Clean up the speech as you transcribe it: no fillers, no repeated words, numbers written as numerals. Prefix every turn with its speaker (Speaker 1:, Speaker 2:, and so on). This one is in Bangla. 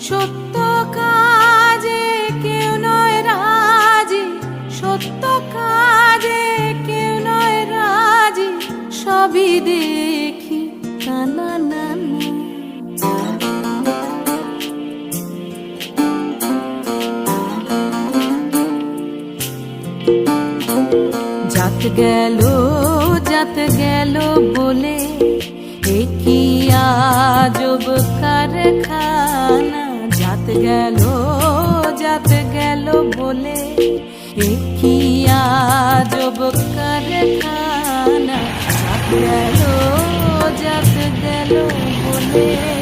Speaker 1: সত্য কাজে কেউ নয় রাজি, সত্য কাজে কেউ নয় রাজি, সবই দেখি কানা নানা। জাত গেল বলে কি আজব কারখানা, জাত গেল বলে কি আজব কারখানা, জাত গেল বলে।